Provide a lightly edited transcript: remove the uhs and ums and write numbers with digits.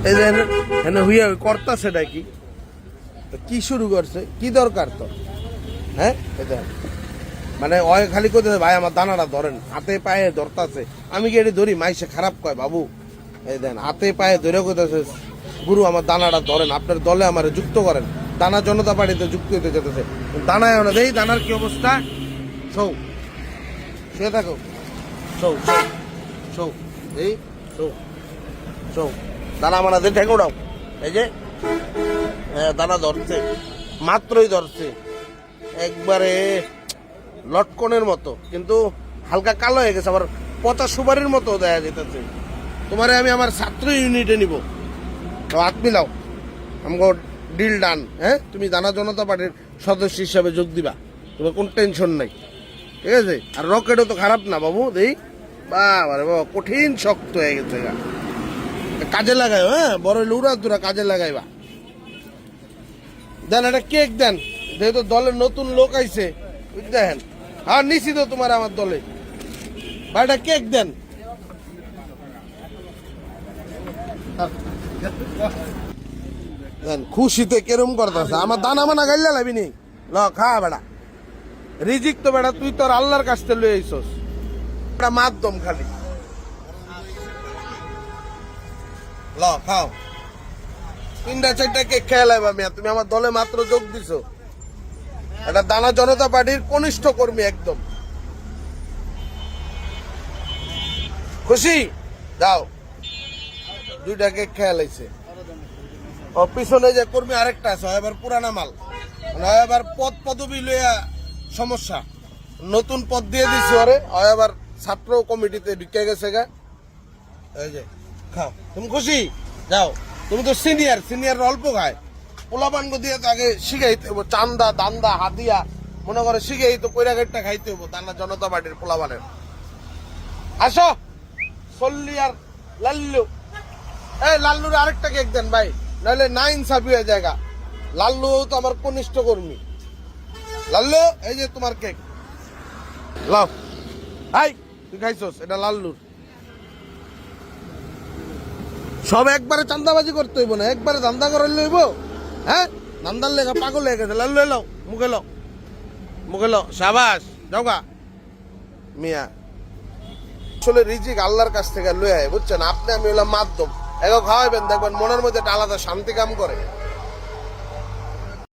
এই যে এনে হুইয়া করতাছে নাকি কি শুরু করছে কি দরকার তো হ্যাঁ এটা মানে ওই খালি করতেছে ভাই আমার দানাটা ধরেন হাতে পায়ে ধরতাছে আমি কি এটি ধরি মাইসে খারাপ কয় বাবু এই দেন হাতে পায়ে ধরে করতেছে গুরু আমার দানাটা ধরেন আপনার দলে আমার যুক্ত করেন দানা জনতা পার্টিতে যুক্ত হতে যেতেছে দানায় না দেই দানার কি অবস্থা সৌ শুয়ে থাকো সৌ সৌ সৌ এই সৌ সৌ দানা মানা দিয়ে ঠেকে উঠাও এই যে হ্যাঁ দানা ধরছে মাত্রই ধরছে একবারে লটকনের মতো কিন্তু হালকা কালো হয়ে গেছে আবার পচা সুপারির মতো দেখা যেতেছে তোমারে আমি আমার ছাত্র ইউনিটে নিব হাত মিলাও আমাকে ডিল ডান হ্যাঁ তুমি দানা জনতা পার্টির সদস্য হিসাবে যোগ দিবা তোমার কোন টেনশন নাই ঠিক আছে আর রকেটও তো খারাপ না বাবু দেই বাবা কঠিন শক্ত হয়ে গেছে কাজে লাগাই হ্যাঁ বড় লুরা তুরা কাজে লাগাইবা দেন একটা কেক দেন যেহেতু দলের নতুন লোক আইছে দেখেন আর নিশ্চিত তোমার আমার দলে বা একটা কেক দেন খুশিতে কেরম করতেছে আমার দানা মানা গাইলা লাবি নি ল খা বেড়া রিজিক তো বেড়া তুই তোর আল্লাহর কাছ থেকে লই আইছস এটা মাধ্যম খালি ল খাও 3-4টা কেক খেয়ে লাইবা মিয়া তুমি আমার দলে মাত্র যোগ দিছো এটা দানা জনতা পার্টির কনিষ্ঠ কর্মী একদম খুশি যাও 2টা কেক খেয়ে লাইছে ও পিছনে যে কর্মী আরেকটা আছে এবার পুরানা মাল মানে এবার পদ পদবি লইয়া সমস্যা নতুন পদ দিয়ে দিছি ওরে এবার ছাত্র কমিটিতে ঢুকে গেছে গা এই যে খাও তুমি খুশি যাও তুমি তো সিনিয়র অল্প খায় পোলাপানগো দিয়ে তো আগে শিখাইতে হবো চান্দা দান্দা হাদিয়া মনে করে শিখেই তো কইরাঘাটটা খাইতে হবো দানা জনতা পার্টির পোলাপানের আসো সল্লি আর লাল্লু এই লাল্লুর আরেকটা কেক দেন ভাই নাহলে না ইনসাফি হয়ে জায়গা লাল্লু তো আমার কনিষ্ঠ কর্মী লাল্লু এই যে তোমার কেক লাও হাই তুই খাইছস এটা লাল্লুর সব একবারে চান্দাবাজি করতে হইব না একবারে ধান্দা করে লইব হ্যাঁ ধান্দার লেখা পাগল হয়ে গেছে লাল্লু এলো মুখে লো সাবাস যাওগা মিয়া আসলে রিজিক আল্লাহর কাছ থেকে লয়ে আয় বুঝছেন আপনি আমি হলাম মাধ্যম এগো খাওয়াইবেন দেখবেন মনের মধ্যে একটা আলাদা শান্তি কাম করে